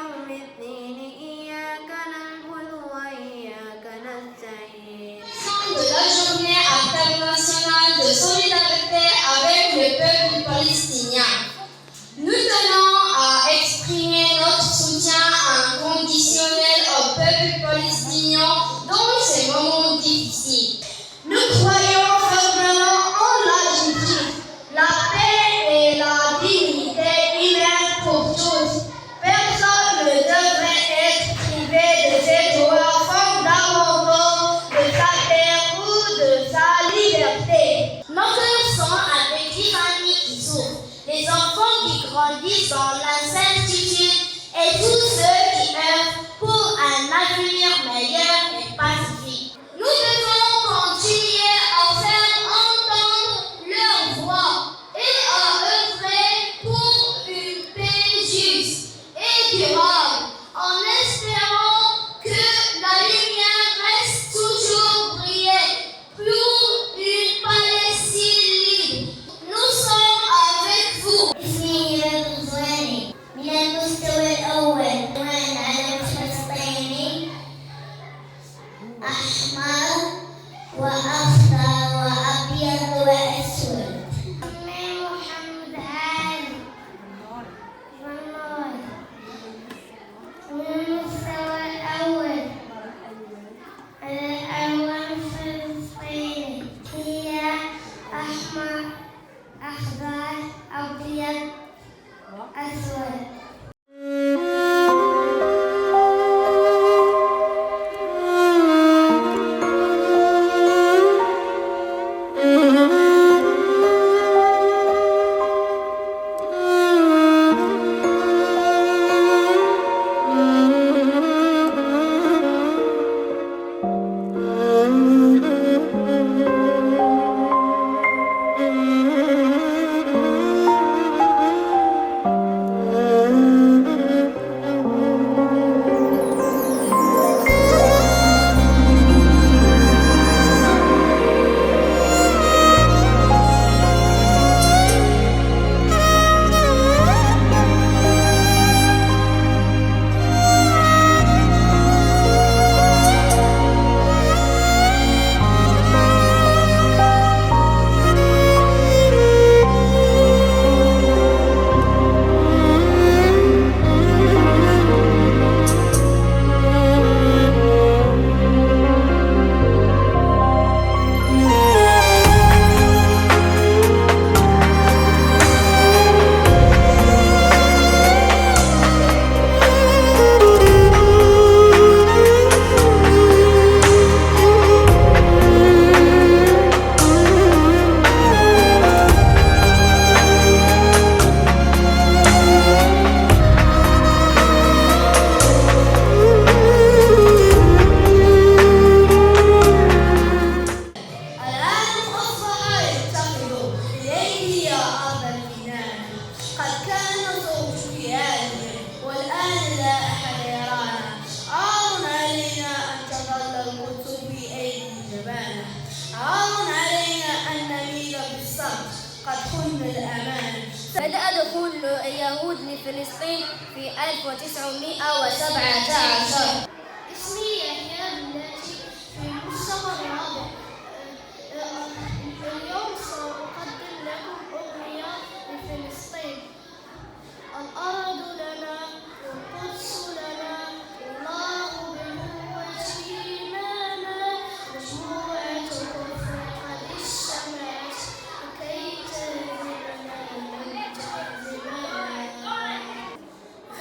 يوم الدين إياك نعبد وإياك نستعين. De la journée internationale de solidarité avec le peuple palestinien. Nous tenons à exprimer notre soutien inconditionnel au peuple palestinien dans ces moments difficiles. Nous croyons fermement en la justice, la paix et la dignité humaine pour tous. Personne ne devrait être privé de ses droits fondamentaux, de sa terre ou de sa liberté. Nos cœurs sont avec les familles qui souffrent, les enfants qui grandissent dans l'incertitude et tous ceux qui œuvrent pour un avenir meilleur et pacifique. Nous devons continuer à faire entendre leur voix et à œuvrer pour une paix juste et durable, en espérant que la lumière reste toujours briller pour une Palestine libre. Nous sommes avec vous. اسمي هبة الغزواني من المستوى الأول. عنوان علم فلسطيني أحمر وأخضر وأبيض وأسود. اسمي محمد علي منور من المستوى الأول. الألوان الفلسطيني هي أحمر أخضر أبيض أسود. بدأ دخول اليهود لفلسطين في 1917. اسمي يحيى بلاتي في المستوى الرابع. اليوم سأقدم لكم أغنية لفلسطين. الأرض لنا والقدس لنا والله بقوته معنا مجموعة كفر قد اجتمعت لكي تهزمنا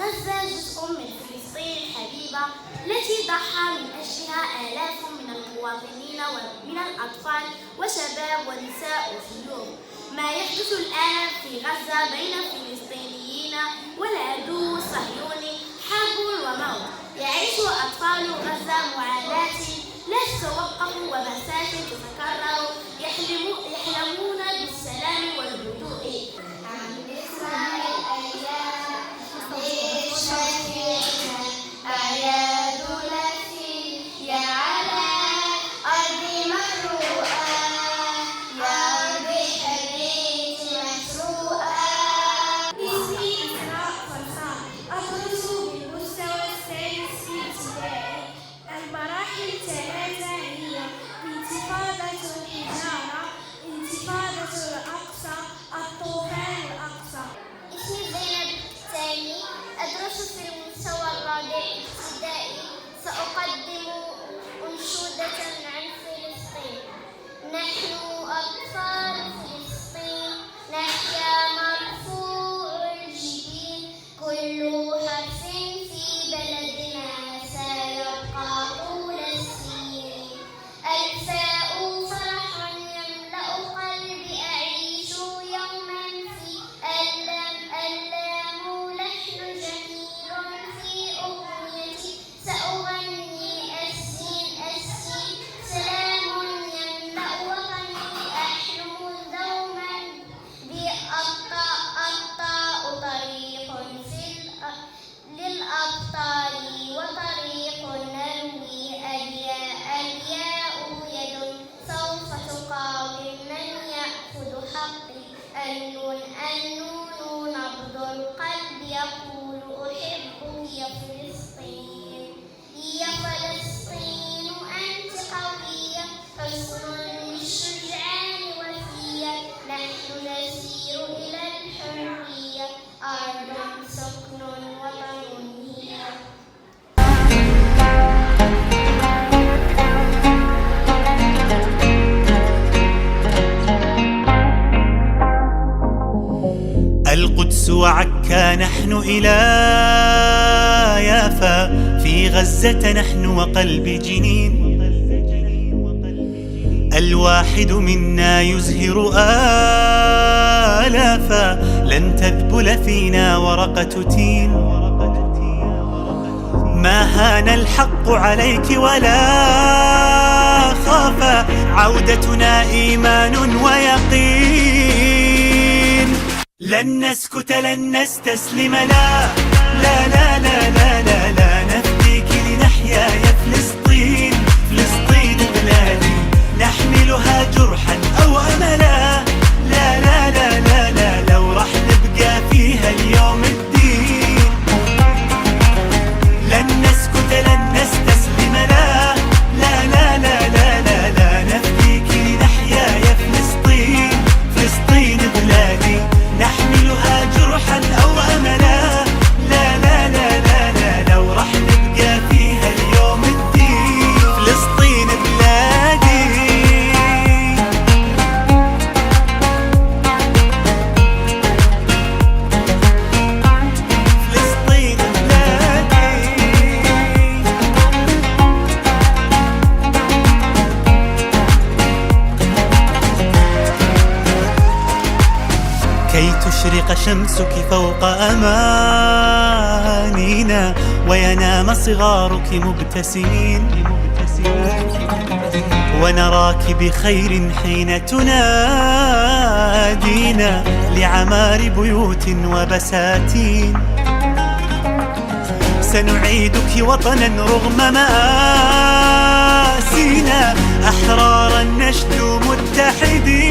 غزة جزء من فلسطين الحبيبة التي ضحى من أجلها آلاف من المواطنين ومن الأطفال وشباب ونساء وشيوخ. ما يحدث الآن في غزة بين الفلسطينيين والعدو الصهيوني حرب وموت. يعيش أطفال غزة معاناة لا تتوقف ومأساة تتكرر، يحلمون بالسلام والهدوء. عن نساء الأيام أعياد التي يا على أرض محروقة، يا أرض حريت مسروقة. اسمي إسراء فرسان، أدرس بالبستان. وعكا نحن إلى يافا، في غزة نحن وقلب جنين. الواحد منا يزهر آلافا، لن تذبل فينا ورقة تين. ما هان الحق عليك ولا خافا، عودتنا إيمان ويقين. لن نسكت لن نستسلم، لا لا لا لا لا لا, لا نفديك لنحيا يا فلسطين. فلسطين بلادي نحملها جرحا أو أملا، لا لا لا لا لا لو رح نبقى فيها اليوم الدين. لن نسكت لن نستسلم، لا لا لا لا لا لا, لا نفديك لنحيا يا فلسطين. فلسطين بلادي نحملها جرحا أو أملا، لا لا لا لا لا لو رح نبقى فيها اليوم الدين. فلسطين بلادي. فلسطين بلادي. كي تشرق شمسك فوق أمانينا، وينام صغارك مبتسمين، ونراك بخير حين تنادينا لعمار بيوت وبساتين. سنعيدك وطنا رغم مآسينا، أحرارا نشدو متحدين.